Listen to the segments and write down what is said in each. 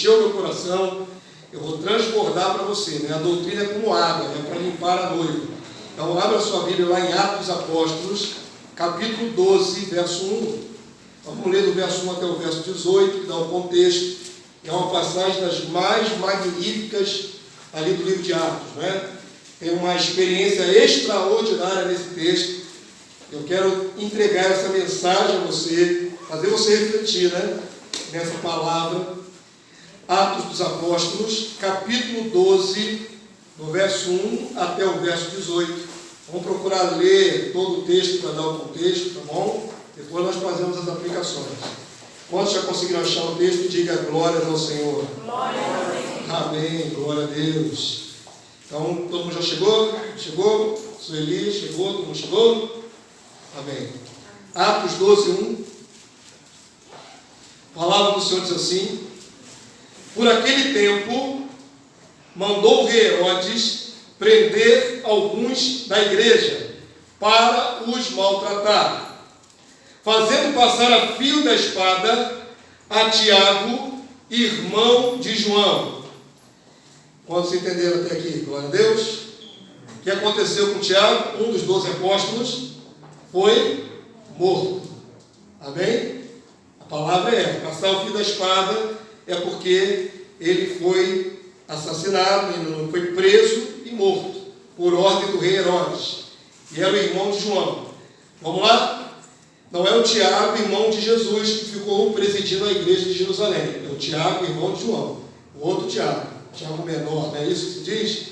encher o meu coração, eu vou transbordar para você, né? A doutrina é como água, é para limpar a noiva. Então, abra a sua Bíblia lá em Atos dos Apóstolos, capítulo 12, verso 1. Vamos ler do verso 1 até o verso 18, que dá o contexto. É uma passagem das mais magníficas ali do livro de Atos, né? Tem uma experiência extraordinária nesse texto. Eu quero entregar essa mensagem a você, fazer você refletir, né? Nessa palavra. Atos dos Apóstolos, capítulo 12, do verso 1 até o verso 18. Vamos procurar ler todo o texto para dar o contexto, tá bom? Depois nós fazemos as aplicações. Quantos já conseguiram achar o texto? Diga glórias ao Senhor. Glórias ao Senhor. Amém, glória a Deus. Então, todo mundo já chegou? Chegou? Sueli, chegou? Todo mundo chegou? Amém. Atos 12, 1. A palavra do Senhor diz assim: por aquele tempo, mandou o rei Herodes prender alguns da igreja para os maltratar, fazendo passar a fio da espada a Tiago, irmão de João. Quantos entenderam até aqui? Glória a Deus. O que aconteceu com Tiago, um dos 12 apóstolos, foi morto. Amém? A palavra é, passar o fio da espada é porque ele foi assassinado, ele foi preso e morto, por ordem do rei Herodes. E era o irmão de João. Vamos lá? Não é o Tiago, irmão de Jesus, que ficou presidindo a igreja de Jerusalém. É o Tiago, irmão de João. O outro Tiago, Tiago menor, não é isso que se diz?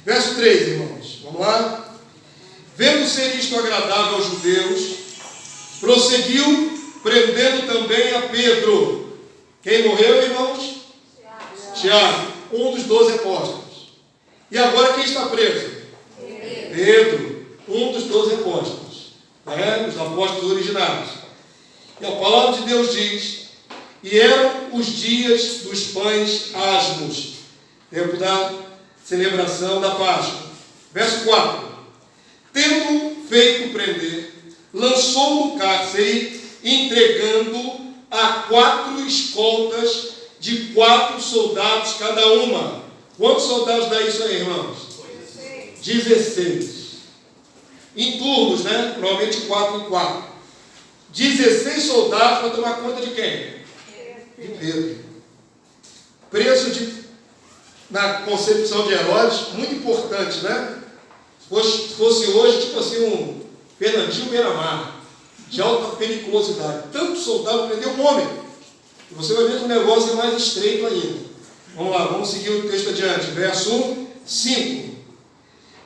Verso 3, irmãos. Vamos lá? Vendo ser isto agradável aos judeus, prosseguiu, prendendo também a Pedro. Quem morreu, irmãos? Tiago, um dos 12 apóstolos. E agora quem está preso? Pedro, um dos 12 apóstolos, né? Os apóstolos originários. E a palavra de Deus diz: e eram os dias dos pães asmos, tempo da celebração da Páscoa. Verso 4: tendo feito prender, lançou no cárcere, entregando a 4 escoltas de 4 soldados cada uma. Quantos soldados dá isso aí, irmãos? 16. Em turnos, né? Provavelmente 4 em 4. 16 soldados para tomar conta de quem? De Pedro. Preso na concepção de Herodes, muito importante, né? Se fosse hoje, tipo assim, um Fernandinho Beiramar, de alta periculosidade. Tanto soldado prendeu um homem. E você vai ver que o negócio é mais estreito ainda. Vamos lá, vamos seguir o texto adiante. Verso 5.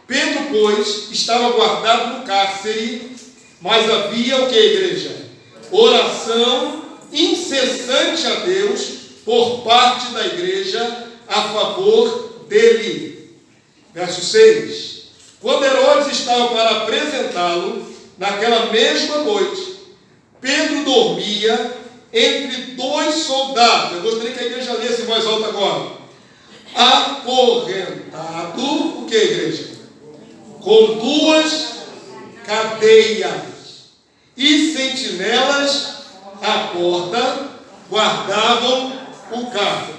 Pedro, pois, estava guardado no cárcere, mas havia o que, igreja? Oração incessante a Deus por parte da igreja a favor dele. Verso 6. Quando Herodes estava para apresentá-lo, naquela mesma noite, Pedro dormia entre 2 soldados. Eu gostaria que a igreja lesse em voz alta agora. Acorrentado, o que, igreja? Com 2 cadeias e sentinelas à porta guardavam o cárcere.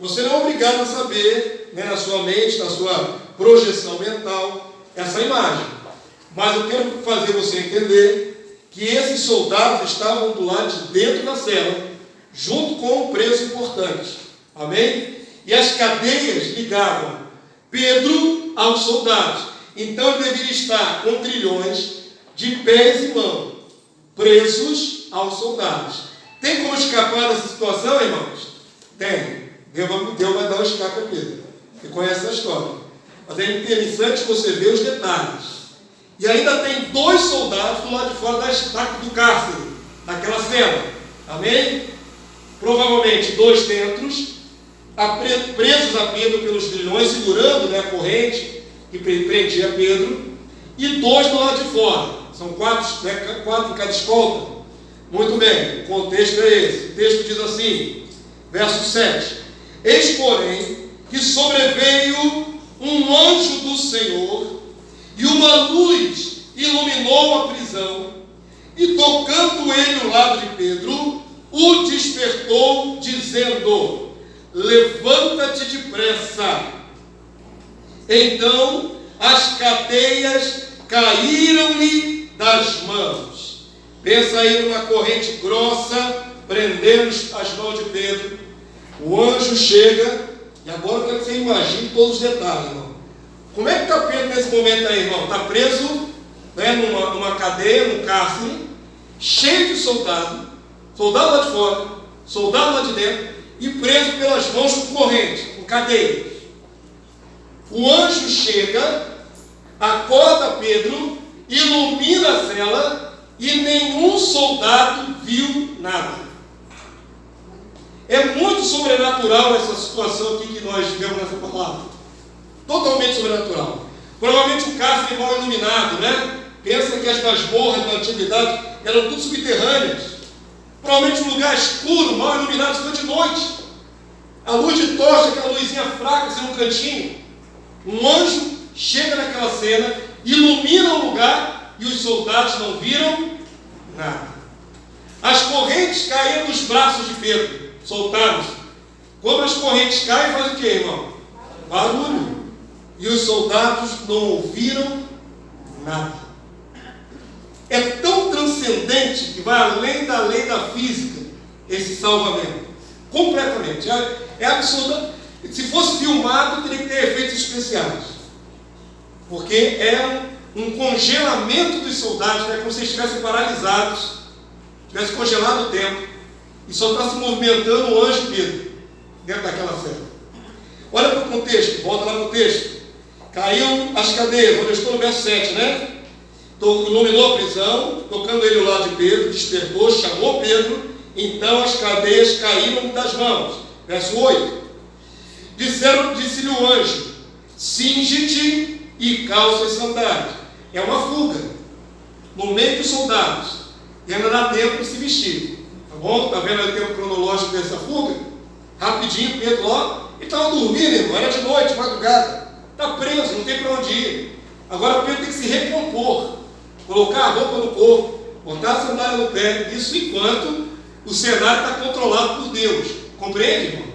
Você não é obrigado a saber, né, na sua mente, na sua projeção mental, essa imagem. Mas eu quero fazer você entender que esses soldados estavam do lado de dentro da cela, junto com um preso importante. Amém? E as cadeias ligavam Pedro aos soldados. Então ele deveria estar com grilhões de pés e mãos, presos aos soldados. Tem como escapar dessa situação, irmãos? Tem. Deus vai dar um escape a Pedro. Você conhece a história. Mas é interessante você ver os detalhes. E ainda tem 2 soldados do lado de fora do cárcere, daquela cela. Amém? Provavelmente 2 dentros, presos a Pedro pelos grilhões, segurando, né, a corrente que prendia Pedro, e 2 do lado de fora. São 4, né, 4 em cada escolta. Muito bem, o contexto é esse. O texto diz assim, verso 7. Eis, porém, que sobreveio um anjo do Senhor, e uma luz iluminou a prisão, e tocando ele o lado de Pedro, o despertou, dizendo: levanta-te depressa. Então as cadeias caíram-lhe das mãos. Pensa aí numa corrente grossa, prendendo as mãos de Pedro. O anjo chega, e agora eu quero que você imagine todos os detalhes, irmão. Como é que está Pedro nesse momento aí, irmão? Está preso, né, numa cadeia, num cárcere, cheio de soldado lá de fora, soldado lá de dentro, e preso pelas mãos com corrente, com cadeia. O anjo chega, acorda Pedro, ilumina a cela, e nenhum soldado viu nada. É muito sobrenatural essa situação aqui que nós vemos nessa palavra. Totalmente sobrenatural. Provavelmente o cárcere mal iluminado, né? Pensa que as masmorras da antiguidade eram tudo subterrâneas. Provavelmente um lugar escuro, mal iluminado, foi de noite. A luz de tocha, aquela luzinha fraca assim no cantinho. Um anjo chega naquela cena, ilumina o lugar e os soldados não viram nada. As correntes caíram nos braços de Pedro, soltaram-se. Quando as correntes caem, faz o que, irmão? Barulho. E os soldados não ouviram nada. É tão transcendente que vai além da lei da física esse salvamento. Completamente. É absurdo. Se fosse filmado, teria que ter efeitos especiais. Porque é um congelamento dos soldados, né? Como se estivessem paralisados, tivesse congelado o tempo, e só está se movimentando o anjo Pedro, dentro daquela cela. Olha para o contexto, volta lá no texto. Caiu as cadeias, onde eu estou no verso 7, né? Iluminou a prisão, tocando ele ao lado de Pedro, despertou, chamou Pedro, então as cadeias caíram das mãos. Verso 8. Disse-lhe o anjo: cinge-te e calça as sandálias. É uma fuga, no meio dos soldados, e ainda dá tempo de se vestir. Tá bom? Está vendo o tempo cronológico dessa fuga? Rapidinho, Pedro lá, ele estava dormindo, irmão, era de noite, madrugada. Está preso, não tem para onde ir. Agora Pedro tem que se recompor, colocar a roupa no corpo, botar a sandália no pé, isso enquanto o cenário está controlado por Deus. Compreende, irmão?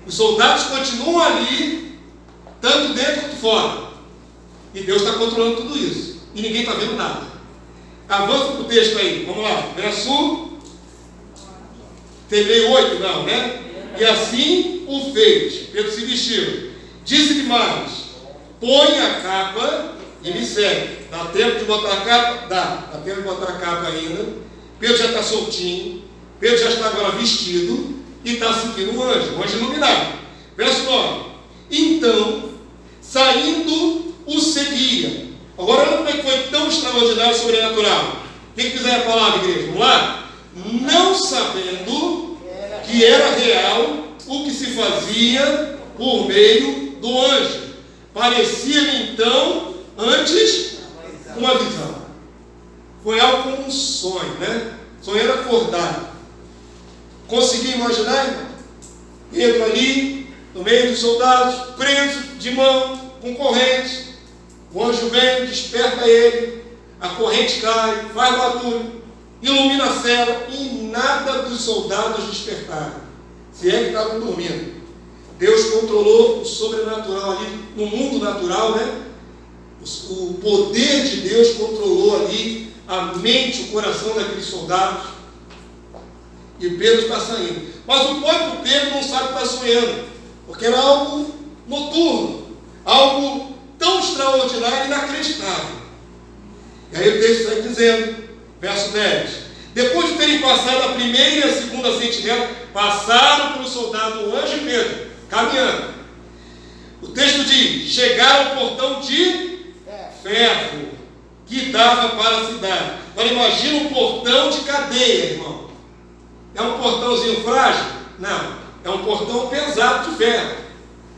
Os soldados continuam ali, tanto dentro quanto fora. E Deus está controlando tudo isso. E ninguém está vendo nada. Avança para o texto aí, vamos lá. Verso 8, não, né? E assim o fez. Pedro se vestiu. Disse-lhe mais: põe a capa e me segue. Dá tempo de botar a capa? Dá tempo de botar a capa ainda. Pedro já está soltinho. Pedro já está agora vestido e está seguindo o anjo iluminado. Verso 9. Então, saindo, o seguia. Agora olha como é que foi tão extraordinário e sobrenatural. Quem quiser a palavra, igreja? Vamos lá? Não sabendo que era real o que se fazia por meio do anjo. Parecia-lhe então, antes, uma visão. Foi algo como um sonho, né? Sonhando acordado. Consegui imaginar, irmão? Pedro ali, no meio dos soldados, preso de mão, com corrente. O anjo vem, desperta ele, a corrente cai, faz barulho, ilumina a cela, e nada dos soldados despertaram. Se é que estavam dormindo. Deus controlou o sobrenatural ali, no mundo natural, né? O poder de Deus controlou ali a mente, o coração daqueles soldados. E Pedro está saindo. Mas o próprio Pedro não sabe que está sonhando, porque era algo noturno, algo tão extraordinário e inacreditável. E aí o texto está dizendo, verso 10: depois de terem passado a primeira e a segunda sentinela, passaram pelo soldado, o anjo e Pedro, caminhando. O texto diz: chegaram ao portão de ferro que dava para a cidade. Agora imagina um portão de cadeia, irmão. É um portãozinho frágil? Não. É um portão pesado de ferro,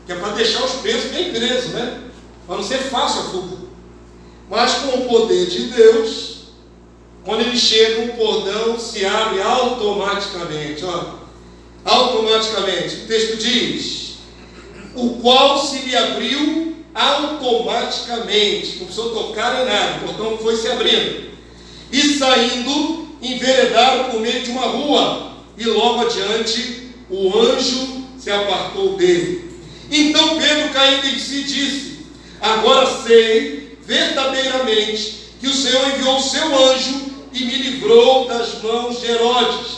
que é para deixar os presos bem presos, né? Para não ser fácil a fuga. Mas com o poder de Deus, quando ele chega, o portão se abre automaticamente. Ó. Automaticamente. O texto diz: o qual se lhe abriu automaticamente. Não precisou tocar em nada. O portão foi se abrindo. E saindo, enveredaram por meio de uma rua. E logo adiante, o anjo se apartou dele. Então Pedro, caindo em si, disse: agora sei verdadeiramente que o Senhor enviou o seu anjo e me livrou das mãos de Herodes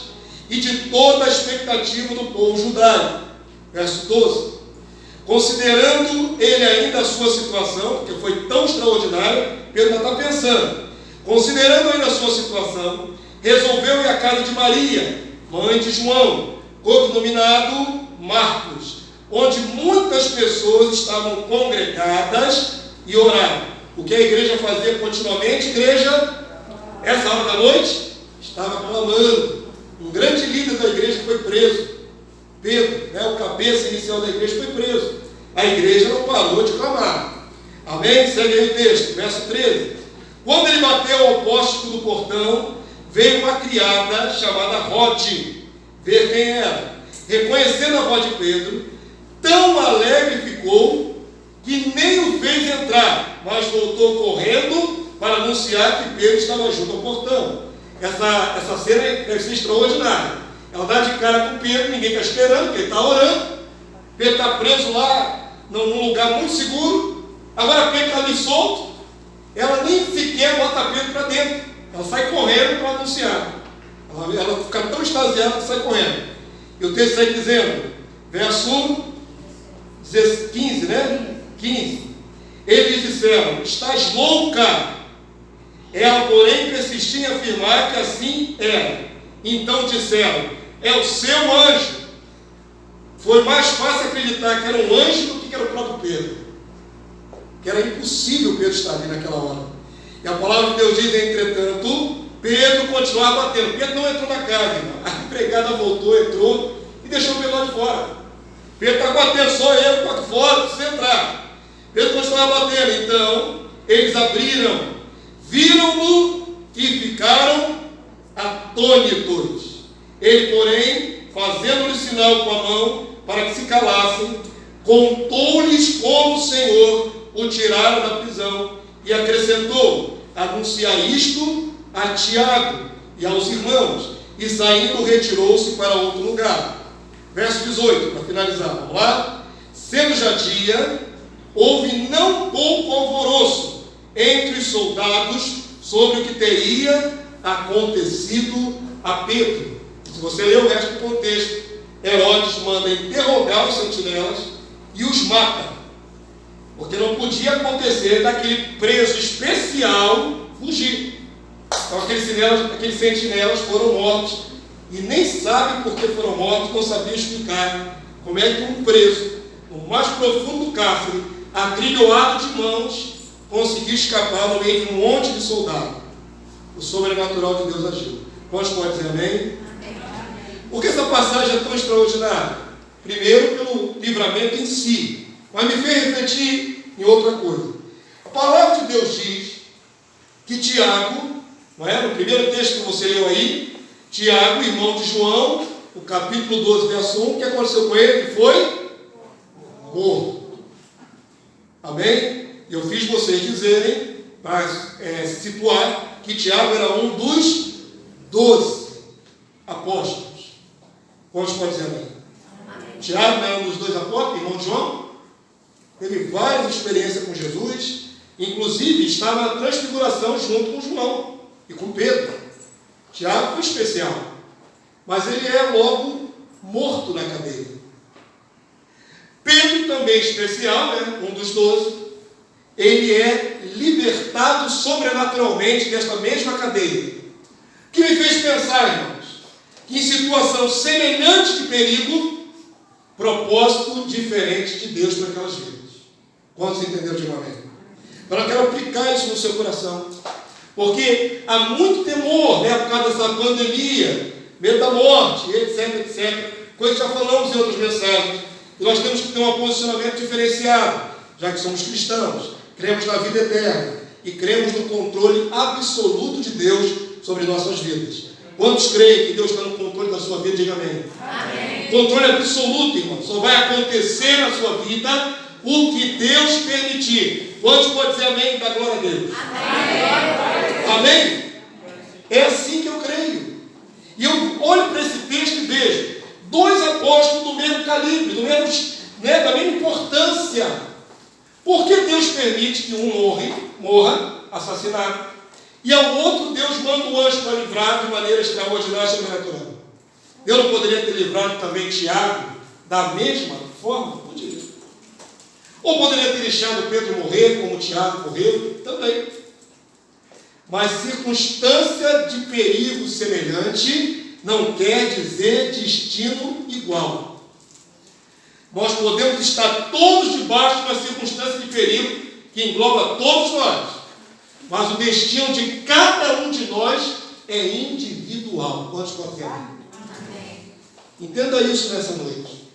e de toda a expectativa do povo judaico. Verso 12. Considerando ele ainda a sua situação, que foi tão extraordinária, Pedro ainda está pensando. Considerando ainda a sua situação, resolveu ir à casa de Maria, mãe de João, cognominado Marcos, onde muitas pessoas estavam congregadas e oravam. O que a igreja fazia continuamente? Igreja, essa hora da noite, estava clamando. Um grande líder da igreja foi preso. Pedro, o cabeça inicial da igreja, foi preso. A igreja não parou de clamar. Amém? Segue aí o texto, verso 13. Quando ele bateu ao pórtico do portão, veio uma criada chamada Rode ver quem era. Reconhecendo a voz de Pedro, tão alegre ficou que nem o fez entrar, mas voltou correndo para anunciar que Pedro estava junto ao portão. Essa cena deve ser extraordinária. Ela dá de cara com Pedro, ninguém está esperando, porque ele está orando. Pedro está preso lá, num lugar muito seguro. Agora Pedro está ali solto. Ela nem sequer bota Pedro para dentro. Ela sai correndo para anunciar. Ela fica tão extasiada que sai correndo. E o texto sai dizendo, verso 15, né? 15. Eles disseram: estás louca? Ela, porém, persistia em afirmar que assim era. Então disseram: é o seu anjo. Foi mais fácil acreditar que era um anjo do que era o próprio Pedro. Que era impossível Pedro estar ali naquela hora. E a palavra de Deus diz, entretanto, Pedro continuava batendo. Pedro não entrou na casa, irmão. A empregada voltou, entrou e deixou o Pedro lá de fora. Pedro está batendo, só eu para fora, precisa entrar. Pedro continuava batendo. Então, eles abriram, viram-no e ficaram atônitos. Ele, porém, fazendo-lhe sinal com a mão para que se calassem, contou-lhes como o Senhor o tirara da prisão e acrescentou: anunciar isto a Tiago e aos irmãos. E saindo, retirou-se para outro lugar. Verso 18, para finalizar, vamos lá? Sendo já dia, houve não pouco alvoroço entre os soldados sobre o que teria acontecido a Pedro. Se você ler o resto do contexto, Herodes manda interrogar os sentinelas e os mata, porque não podia acontecer daquele preso especial fugir. Então aqueles sentinelas foram mortos e nem sabem por que foram mortos, não sabiam explicar como é que um preso, no mais profundo do cárcere, agrilhoado de mãos, conseguiu escapar no meio de um monte de soldados. O sobrenatural de Deus agiu. Quantos podem dizer amém? Por que essa passagem é tão extraordinária? Primeiro, pelo livramento em si, mas me fez refletir em outra coisa. A palavra de Deus diz que Tiago, não é? No primeiro texto que você leu aí, Tiago, irmão de João, o capítulo 12, verso 1, o que aconteceu com ele? Ele foi morto. Amém? E eu fiz vocês dizerem, para se situar, que Tiago era um dos 12 apóstolos. Quantos podem dizer amém? Tiago era um dos 2 apóstolos, irmão de João. Teve várias experiências com Jesus, inclusive estava na transfiguração junto com João e com Pedro. Tiago foi especial, mas ele é logo morto na cadeia. Pedro também especial, né? Um dos 12, ele é libertado sobrenaturalmente desta mesma cadeia. O que me fez pensar, irmãos, que em situação semelhante de perigo, propósito diferente de Deus para aquelas vidas. Quantos entenderam de uma vez? Então eu quero aplicar isso no seu coração, porque há muito temor, né, por causa dessa pandemia, medo da morte, etc, etc, coisas que já falamos em outras mensagens, e nós temos que ter um posicionamento diferenciado, já que somos cristãos, cremos na vida eterna e cremos no controle absoluto de Deus sobre nossas vidas. Quantos creem que Deus está no controle da sua vida? Diga amém. Amém. Controle absoluto, irmão. Só vai acontecer na sua vida o que Deus permitir. Quantos podem dizer amém? Da glória a Deus. Amém. Amém? É assim que eu creio. E eu olho para esse texto e vejo Dois apóstolos do mesmo calibre, da mesma importância. Por que Deus permite que um morra, assassinado, e ao outro Deus manda um anjo para livrar de maneira extraordinária e sobrenatural? Deus não poderia ter livrado também Tiago da mesma forma? Poderia. Ou poderia ter deixado Pedro morrer, como Tiago morreu? Também. Mas circunstância de perigo semelhante não quer dizer destino igual. Nós podemos estar todos debaixo de uma circunstância de perigo que engloba todos nós, mas o destino de cada um de nós é individual. Quantos podem? Entenda isso nessa noite.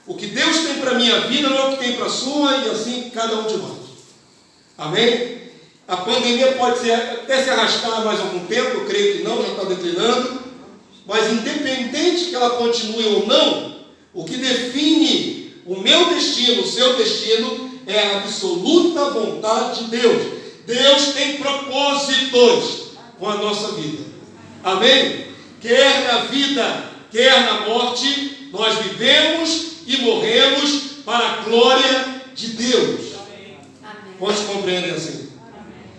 O que Deus tem para a minha vida não é o que tem para a sua, e assim cada um de nós. Amém? A pandemia pode até se arrastar mais algum tempo, eu creio que não, já está declinando, mas independente que ela continue ou não, o que define o meu destino, o seu destino, é a absoluta vontade de Deus. Deus tem propósitos com a nossa vida. Amém? Quer na vida, quer na morte, nós vivemos e morremos para a glória de Deus. Quantos compreendem assim?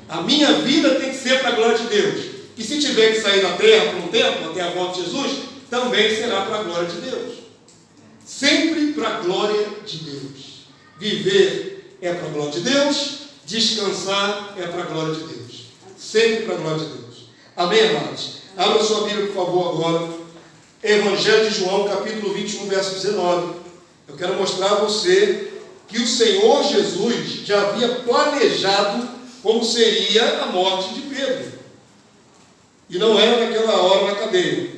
A minha vida tem que ser para a glória de Deus. E se tiver que sair da terra por um tempo, até a volta de Jesus, também será para a glória de Deus. Sempre para a glória de Deus. Viver é para a glória de Deus, descansar é para a glória de Deus. Sempre para a glória de Deus. Amém, amados? Abra sua Bíblia, por favor, agora. Evangelho de João, capítulo 21, verso 19. Eu quero mostrar a você que o Senhor Jesus já havia planejado como seria a morte de Pedro. E não era naquela hora na cadeia.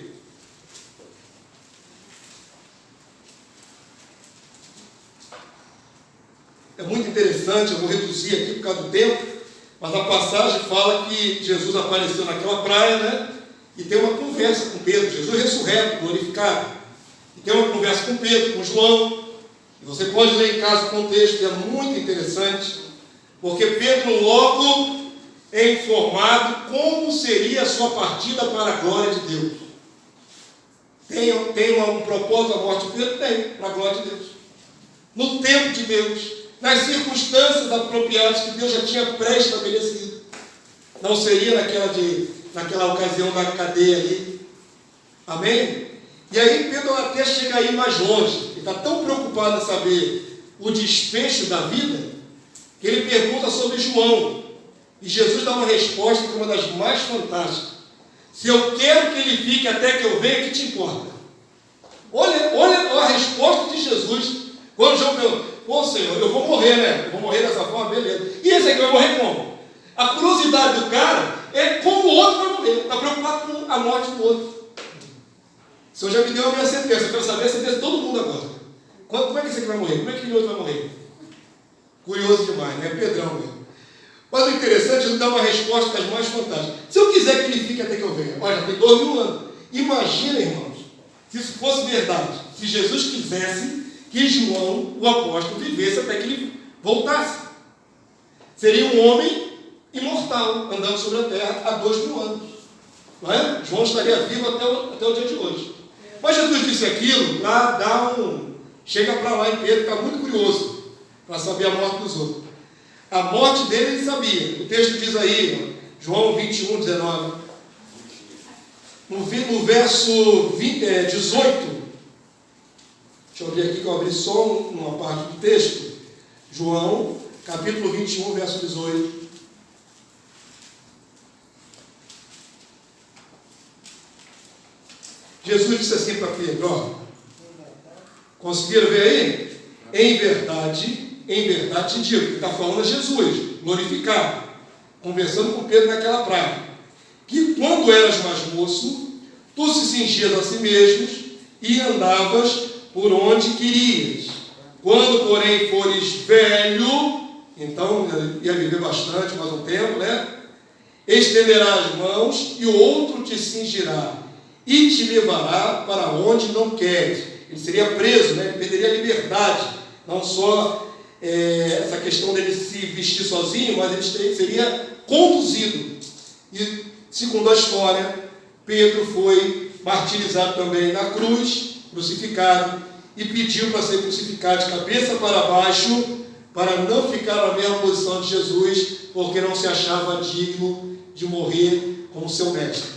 É muito interessante, eu vou reduzir aqui por causa do tempo, mas a passagem fala que Jesus apareceu naquela praia, né? E tem uma conversa com Pedro, Jesus ressurreto, glorificado. E tem uma conversa com Pedro, com João. E você pode ler em casa o contexto, que é muito interessante, porque Pedro logo é informado como seria a sua partida para a glória de Deus. Tem um propósito da morte de Pedro? Tem, para a glória de Deus. No tempo de Deus, nas circunstâncias apropriadas que Deus já tinha pré-estabelecido. Não seria naquela ocasião da cadeia ali. Amém? E aí Pedro até chega aí mais longe. Ele está tão preocupado em saber o desfecho da vida, que ele pergunta sobre João. E Jesus dá uma resposta que é uma das mais fantásticas. Se eu quero que ele fique até que eu venha, o que te importa? Olha a resposta de Jesus. Quando João pergunta, pô Senhor, eu vou morrer, né? Eu vou morrer dessa forma, beleza. E esse aqui vai morrer como? A curiosidade do cara é como o outro vai morrer. Está preocupado com a morte do outro. O Senhor já me deu a minha sentença. Eu quero saber a sentença de todo mundo agora. Como é que esse aqui vai morrer? Como é que aquele outro vai morrer? Curioso demais, né? Pedrão mesmo. Mas o interessante é ele dar uma resposta das mais fantásticas. Se eu quiser que ele fique até que eu venha, olha, tem 2000 anos. Imagina, irmãos, se isso fosse verdade, se Jesus quisesse que João, o apóstolo, vivesse até que ele voltasse. Seria um homem imortal, andando sobre a terra há 2000 anos. Não é? João estaria vivo até o dia de hoje. Mas Jesus disse aquilo para dar chega para lá em Pedro, está muito curioso para saber a morte dos outros. A morte dele ele sabia. O texto diz aí, João 21, 19. No verso 18, deixa eu abrir aqui, que eu abri só uma parte do texto. João, capítulo 21, verso 18. Jesus disse assim para Pedro, ó, conseguiram ver aí? Em verdade te digo, que está falando a Jesus, glorificado, conversando com Pedro naquela praia, que quando eras mais moço, tu se cingias a si mesmo e andavas por onde querias. Quando, porém, fores velho, então ia viver bastante, mais um tempo, né? Estenderás as mãos e o outro te cingirá e te levará para onde não queres. Ele seria preso, né? Ele perderia a liberdade, não só essa questão dele se vestir sozinho, mas ele seria conduzido. E, segundo a história, Pedro foi martirizado também na cruz, crucificado, e pediu para ser crucificado de cabeça para baixo, para não ficar na mesma posição de Jesus, porque não se achava digno de morrer como seu mestre.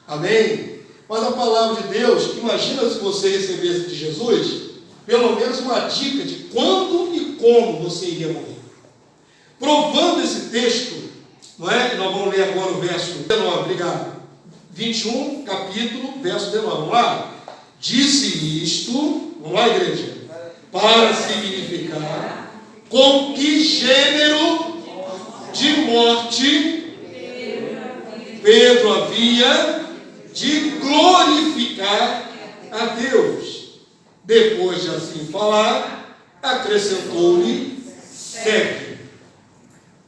Amém? Mas a palavra de Deus, imagina se você recebesse de Jesus, pelo menos uma dica de quando e como você iria morrer. Provando esse texto, não é? Nós vamos ler agora o verso 19, obrigado. 21, capítulo, verso 19. Vamos lá? Disse isto, vamos lá, igreja, para significar com que gênero de morte Pedro havia de glorificar a Deus. Depois de assim falar, acrescentou-lhe: segue.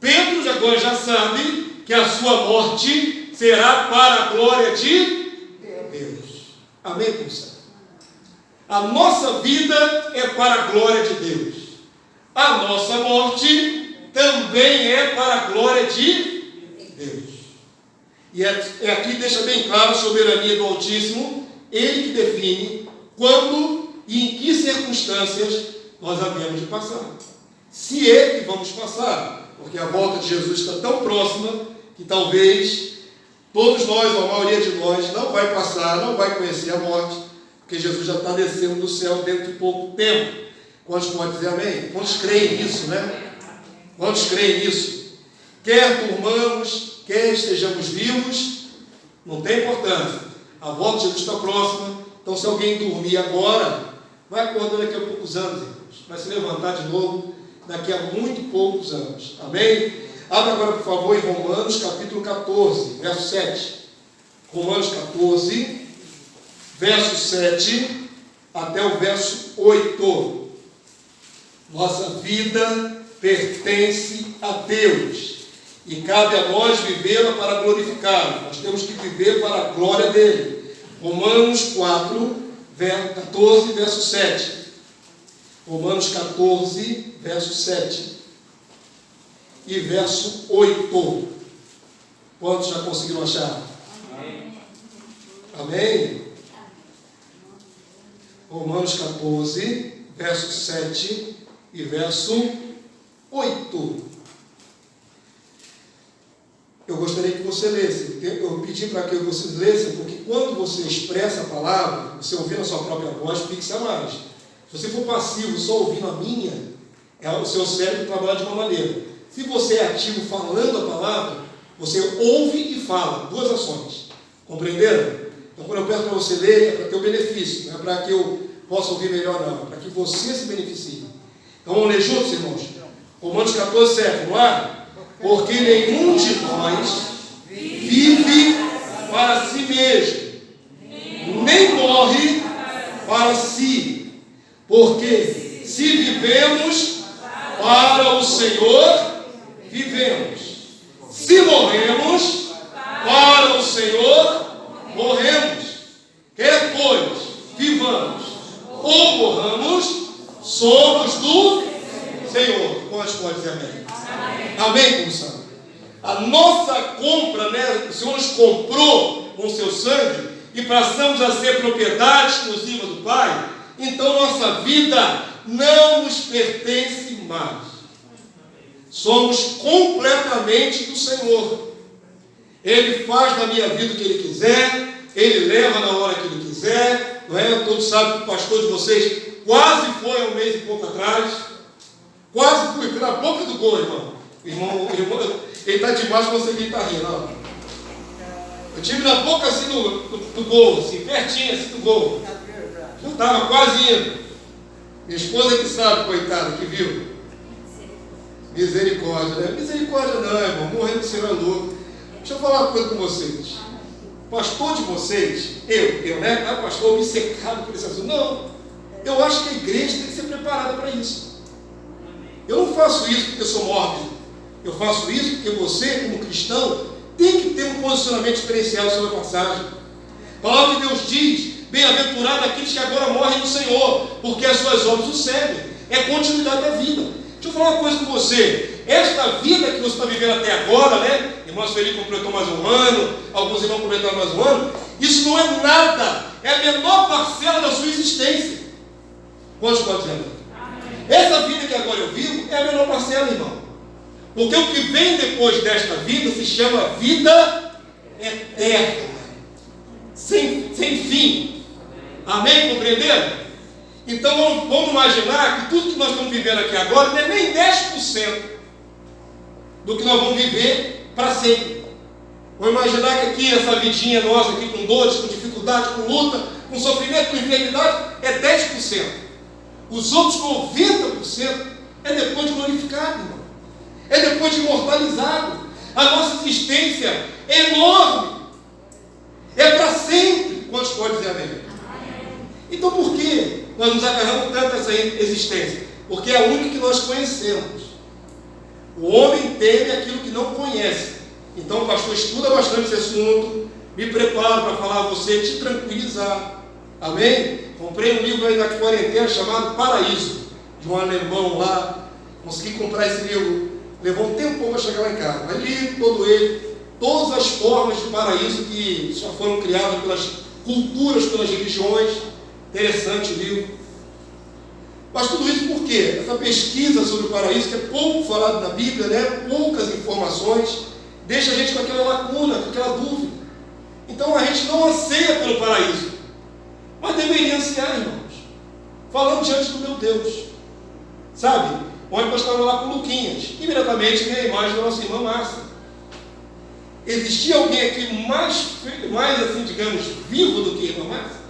Pedro agora já sabe que a sua morte será para a glória de Deus. Amém, irmãos? A nossa vida é para a glória de Deus. A nossa morte também é para a glória de Deus. E aqui deixa bem claro a soberania do Altíssimo, Ele que define quando e em que circunstâncias nós havemos de passar. Se é que vamos passar, porque a volta de Jesus está tão próxima que talvez todos nós, ou a maioria de nós, não vai passar, não vai conhecer a morte, porque Jesus já está descendo do céu dentro de pouco tempo. Quantos podem dizer amém? Quantos creem nisso, né? Quantos creem nisso? Quer durmamos, quer estejamos vivos, não tem importância. A volta de Jesus está próxima. Então, se alguém dormir agora, vai acordar daqui a poucos anos, irmãos. Vai se levantar de novo daqui a muito poucos anos. Amém? Abra agora, por favor, em Romanos, capítulo 14, verso 7. Romanos 14, verso 7 até o verso 8. Nossa vida pertence a Deus e cabe a nós vivê-la para glorificá-lo. Nós temos que viver para a glória dele. Romanos 14, verso 7. Romanos 14, verso 7 e verso 8. Quantos já conseguiram achar? Amém? Amém? Romanos 14, verso 7 e verso 8. Eu gostaria que você lesse. Eu pedi para que vocês lessem, porque quando você expressa a palavra, você ouvindo a sua própria voz, fixa mais. Se você for passivo, só ouvindo a minha, o seu cérebro trabalha de uma maneira. Se você é ativo falando a palavra, você ouve e fala. Duas ações. Compreenderam? Então, quando eu peço para você ler, é para ter o benefício. Não é para que eu possa ouvir melhor, não. É para que você se beneficie. Então, vamos ler juntos, irmãos? Romanos 14, 7. Vamos lá? Porque nenhum de nós vive para si mesmo, nem morre para si. Porque se vivemos para o Senhor, vivemos. Se morremos para o Senhor, morremos. Quer pois vivamos ou morramos, somos do Senhor. Quantos podem dizer amém? Amém, comissão? A nossa compra, né? O Senhor nos comprou com o seu sangue e passamos a ser propriedade exclusiva do Pai. Então nossa vida não nos pertence mais. Somos completamente do Senhor. Ele faz na minha vida o que Ele quiser, Ele leva na hora que Ele quiser, não é? Todos sabem que o pastor de vocês quase foi há um mês e pouco atrás. Quase fui na boca do gol, irmão. Irmão, ele está debaixo, você que está rindo. Ó. Eu tive na boca assim do gol, assim, pertinho assim do gol. Eu estava quase indo. Minha esposa que sabe, coitada, que viu. Misericórdia, né? Misericórdia não, irmão. Morrendo de ser louco. Deixa eu falar uma coisa com vocês. Pastor de vocês, eu, né? Ah, pastor, obcecado por esse assunto. Não. Eu acho que a igreja tem que ser preparada para isso. Eu não faço isso porque eu sou mórbido. Eu faço isso porque você, como cristão, tem que ter um posicionamento diferenciado sobre a passagem. A palavra de Deus diz: bem-aventurado aqueles que agora morrem no Senhor, porque as suas obras o seguem. É continuidade da vida. Deixa eu falar uma coisa com você. Esta vida que você está vivendo até agora, né? Irmão Felipe completou mais um ano, alguns irmãos completaram mais um ano. Isso não é nada é a menor parcela da sua existência. Quantos podem dizer? Essa vida que agora eu vivo é a menor parcela, irmão. Porque o que vem depois desta vida se chama vida eterna. Sem fim. Amém? Compreenderam? Então vamos imaginar que tudo que nós estamos vivendo aqui agora não é nem 10% do que nós vamos viver para sempre. Vamos imaginar que aqui essa vidinha nossa, aqui com dores, com dificuldade, com luta, com sofrimento, com enfermidade, é 10%. Os outros 90% é depois de glorificado, irmão. É depois de imortalizado. A nossa existência é enorme. É para sempre. Quantos podem dizer amém? Então por que nós nos agarramos tanto a essa existência? Porque é a única que nós conhecemos. O homem teme aquilo que não conhece. Então o pastor estuda bastante esse assunto, me preparo para falar a você, te tranquilizar. Amém? Comprei um livro aí da quarentena chamado Paraíso, de um alemão lá. Consegui comprar esse livro, levou um tempo para chegar lá em casa, mas li todo ele, todas as formas de paraíso que já foram criadas pelas culturas, pelas religiões. Interessante o livro. Mas tudo isso por quê? Essa pesquisa sobre o paraíso, que é pouco falado na Bíblia, né? Poucas informações, deixa a gente com aquela lacuna, com aquela dúvida. Então a gente não anseia pelo paraíso, mas deveria ansiar, irmãos, falando diante do meu Deus. Sabe? Ontem nós estávamos lá com o Luquinhas, imediatamente veio a imagem da nossa irmã Márcia. Existia alguém aqui mais assim, digamos, vivo do que a irmã Márcia?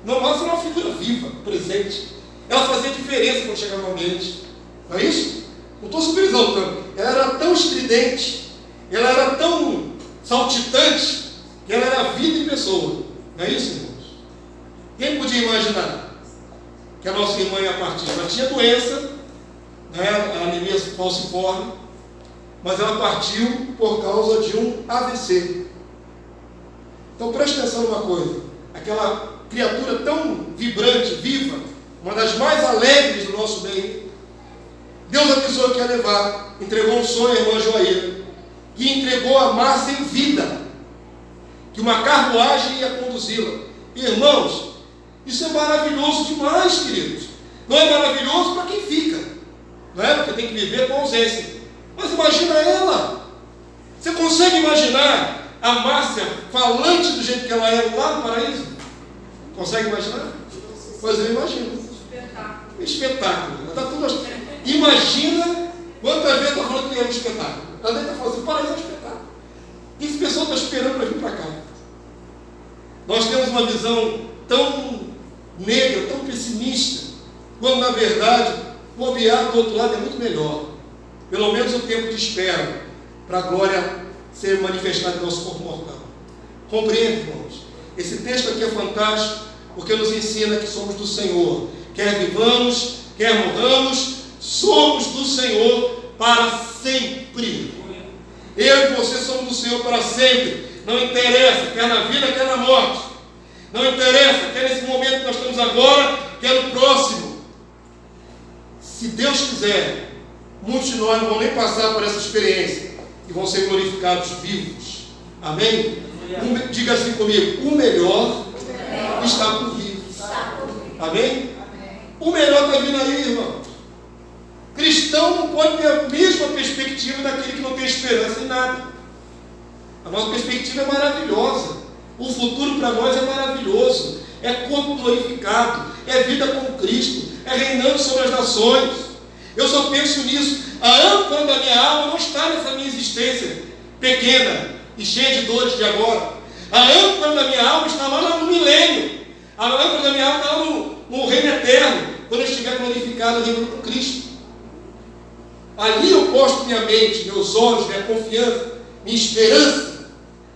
Não, Márcia era uma figura viva, presente. Ela fazia diferença quando chegava no ambiente. Não é isso? Não estou superexaltando. Ela era tão estridente, ela era tão saltitante, que ela era vida em pessoa. Não é isso, irmãos? Quem podia imaginar que a nossa irmã ia partir? Ela tinha doença, né, a anemia falciforme, mas ela partiu por causa de um AVC. Então preste atenção numa coisa. Aquela criatura tão vibrante, viva, uma das mais alegres do nosso meio, Deus avisou que ia levar, entregou um sonho à irmã Joaíra, que entregou a Márcia em vida, que uma carruagem ia conduzi-la. Irmãos, isso é maravilhoso demais, queridos. Não é maravilhoso para quem fica, não é? Porque tem que viver com ausência. Mas imagina ela. Você consegue imaginar a Márcia falante do jeito que ela era lá no paraíso? Consegue imaginar? Pois eu imagino. Espetáculo. Ela tá tudo... Imagina quantas vezes eu estou falando que é um espetáculo. Ela deve estar falando assim, paraíso é um espetáculo. E esse pessoal está esperando para vir para cá. Nós temos uma visão tão negra, tão pessimista, quando na verdade o bobear do outro lado é muito melhor. Pelo menos o tempo de espera para a glória ser manifestada no nosso corpo mortal. Compreende, irmãos? Esse texto aqui é fantástico, porque nos ensina que somos do Senhor. Quer vivamos, quer morramos, somos do Senhor para sempre. Eu e você somos do Senhor para sempre. Não interessa, quer na vida, quer na morte. Não interessa, quer nesse momento que nós estamos agora, quer no próximo. Se Deus quiser, muitos de nós não vão nem passar por essa experiência e vão ser glorificados vivos. Amém? Diga assim comigo, o melhor está por vir. Amém? O melhor está vindo aí, irmão. Cristão não pode ter a mesma perspectiva daquele que não tem esperança em nada. A nossa perspectiva é maravilhosa. O futuro para nós é maravilhoso. É corpo glorificado, é vida com Cristo, é reinando sobre as nações. Eu só penso nisso. A âncora da minha alma não está nessa minha existência pequena e cheia de dores de agora. A âncora da minha alma está lá no milênio. A âncora da minha alma está lá no reino eterno, quando eu estiver glorificado reinando com Cristo. Ali eu posto minha mente, meus olhos, minha confiança, minha esperança.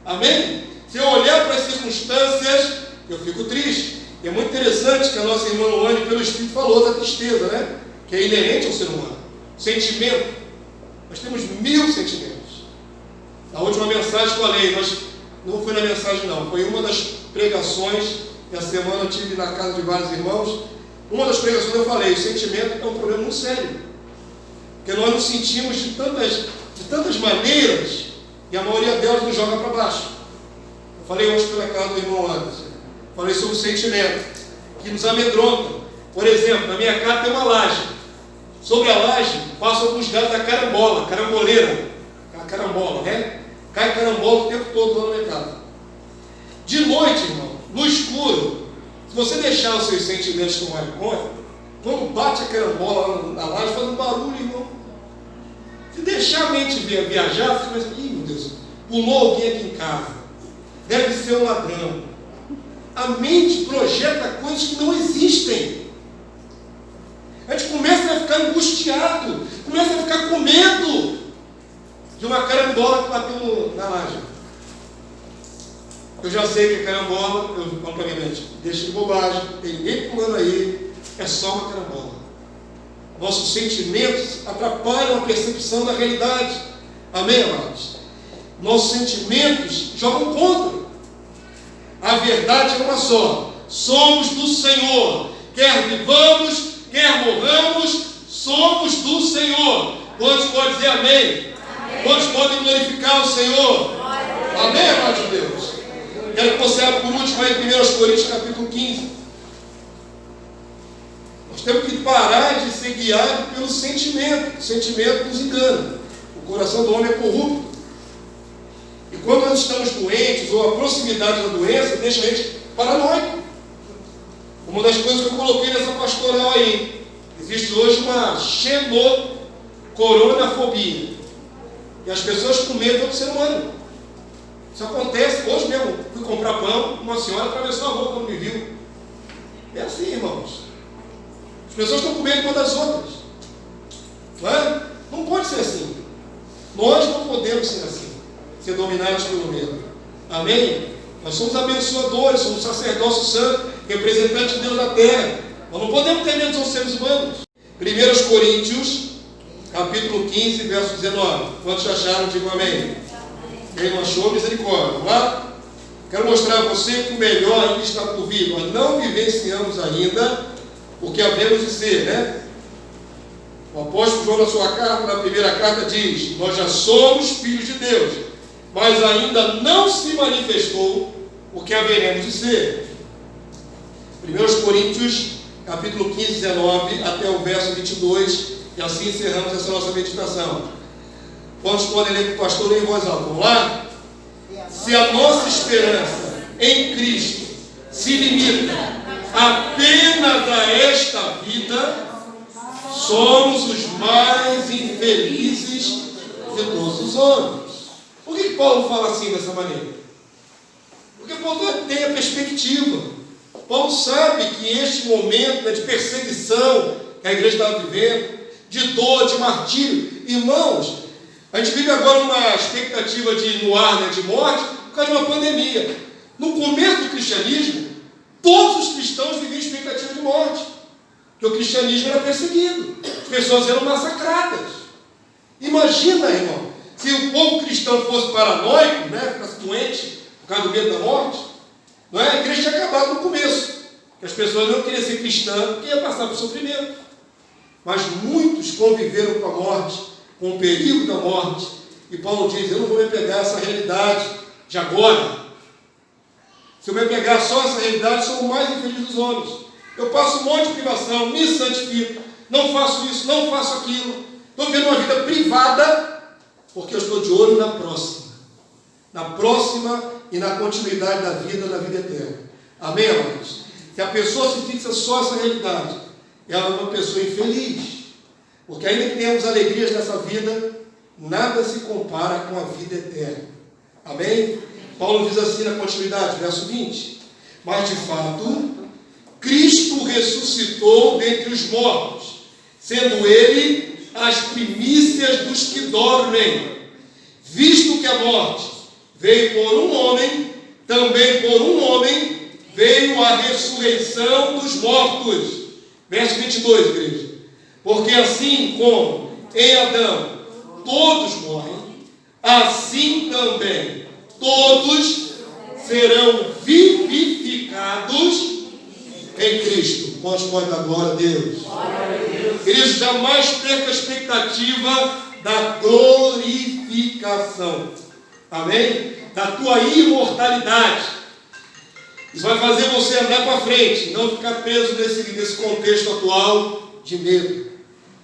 Amém? Se eu olhar para as circunstâncias, eu fico triste. E é muito interessante que a nossa irmã Luane, pelo Espírito, falou da tristeza, né? Que é inerente ao ser humano. Sentimento. Nós temos 1000 sentimentos. Na última mensagem que eu falei, não foi na mensagem não, foi uma das pregações que a semana eu tive na casa de vários irmãos. Uma das pregações eu falei, o sentimento é um problema muito sério. Porque nós nos sentimos de tantas maneiras, e a maioria delas nos joga para baixo. Eu falei hoje pela casa do irmão Anderson. Falei sobre o sentimento que nos amedronta. Por exemplo, na minha casa tem uma laje. Sobre a laje passam alguns gatos da carambola, caramboleira. A carambola, né? Cai carambola o tempo todo lá na minha casa. De noite, irmão, no escuro, se você deixar os seus sentimentos tomarem conta, quando bate a carambola na laje, faz um barulho, irmão. Se deixar a mente viajar, você vai dizer, ih, meu Deus, pulou alguém aqui em casa. Deve ser um ladrão. A mente projeta coisas que não existem. A gente começa a ficar angustiado, começa a ficar com medo de uma carambola que bateu na laje. Eu já sei que é carambola, eu falo para minha mente, deixa de bobagem, tem ninguém pulando aí, é só uma carambola. Nossos sentimentos atrapalham a percepção da realidade. Amém, amados? Nossos sentimentos jogam contra. A verdade é uma só. Somos do Senhor. Quer vivamos, quer morramos, somos do Senhor. Quantos podem dizer amém? Amém. Quantos podem glorificar o Senhor? Amém, amado de Deus? Quero que você abra por último aí em 1 Coríntios capítulo 15. Nós temos que parar de ser guiado pelo sentimento. O sentimento nos engana. O coração do homem é corrupto. E quando nós estamos doentes, ou a proximidade da doença, deixa a gente paranoico. Uma das coisas que eu coloquei nessa pastoral aí, existe hoje uma xenocoronafobia. E as pessoas com medo do ser humano. Isso acontece, hoje mesmo, fui comprar pão, uma senhora atravessou a rua quando me viu. É assim, irmãos. As pessoas estão com medo umas das outras. Não é? Não pode ser assim. Nós não podemos ser assim. Ser dominados pelo medo. Amém? Nós somos abençoadores, somos sacerdócio santo, representantes de Deus na terra. Nós não podemos ter medo dos seres humanos. 1 Coríntios, capítulo 15, verso 19. Quantos acharam? Digam amém. Quem não achou, misericórdia. Vamos lá? Quero mostrar a você que o melhor ainda está por vir. Nós não vivenciamos ainda o que havemos de ser, né? O apóstolo João, na sua carta, na primeira carta, diz: nós já somos filhos de Deus, mas ainda não se manifestou o que haveremos de ser. 1 Coríntios, capítulo 15, 19, até o verso 22, e assim encerramos essa nossa meditação. Quantos podem ler com o pastor em voz alta? Vamos lá? Se a nossa esperança em Cristo se limita apenas a esta vida, somos os mais infelizes de todos os homens. Por que Paulo fala assim dessa maneira? Porque Paulo tem a perspectiva. Paulo sabe que este momento de perseguição que a igreja estava vivendo, de dor, de martírio, irmãos, a gente vive agora uma expectativa no ar, de morte, por causa de uma pandemia. No começo do cristianismo, todos os cristãos viviam expectativa de morte, porque o cristianismo era perseguido, as pessoas eram massacradas. Imagina, irmão, se o povo cristão fosse paranoico, ficasse doente por causa do medo da morte, não é? A igreja tinha acabado no começo, que as pessoas não queriam ser cristãs porque ia passar por sofrimento. Mas muitos conviveram com a morte, com o perigo da morte, e Paulo diz: eu não vou me pegar essa realidade de agora. Se eu me pegar só essa realidade, sou o mais infeliz dos homens. Eu passo um monte de privação, me santifico, não faço isso, não faço aquilo, estou vivendo uma vida privada, porque eu estou de olho na próxima e na continuidade da vida, na vida eterna. Amém, amados? Se a pessoa se fixa só essa realidade, ela é uma pessoa infeliz. Porque ainda que tenhamos alegrias nessa vida, nada se compara com a vida eterna. Amém? Paulo diz assim na continuidade, verso 20: mas de fato, Cristo ressuscitou dentre os mortos, sendo Ele as primícias dos que dormem. Visto que a morte veio por um homem, também por um homem veio a ressurreição dos mortos. Verso 22, igreja. Porque assim como em Adão todos morrem, assim também todos serão vivificados em Cristo. Quantos podem dar glória a Deus? Queridos, jamais perca a expectativa da glorificação. Amém? Da tua imortalidade. Isso vai fazer você andar para frente, não ficar preso nesse contexto atual de medo.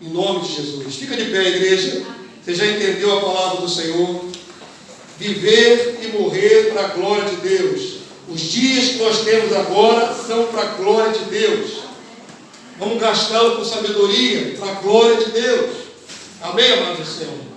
Em nome de Jesus. Fica de pé, igreja. Você já entendeu a palavra do Senhor? Viver e morrer para a glória de Deus. Os dias que nós temos agora são para a glória de Deus. Vamos gastá-lo com sabedoria para a glória de Deus. Amém, amados do Senhor?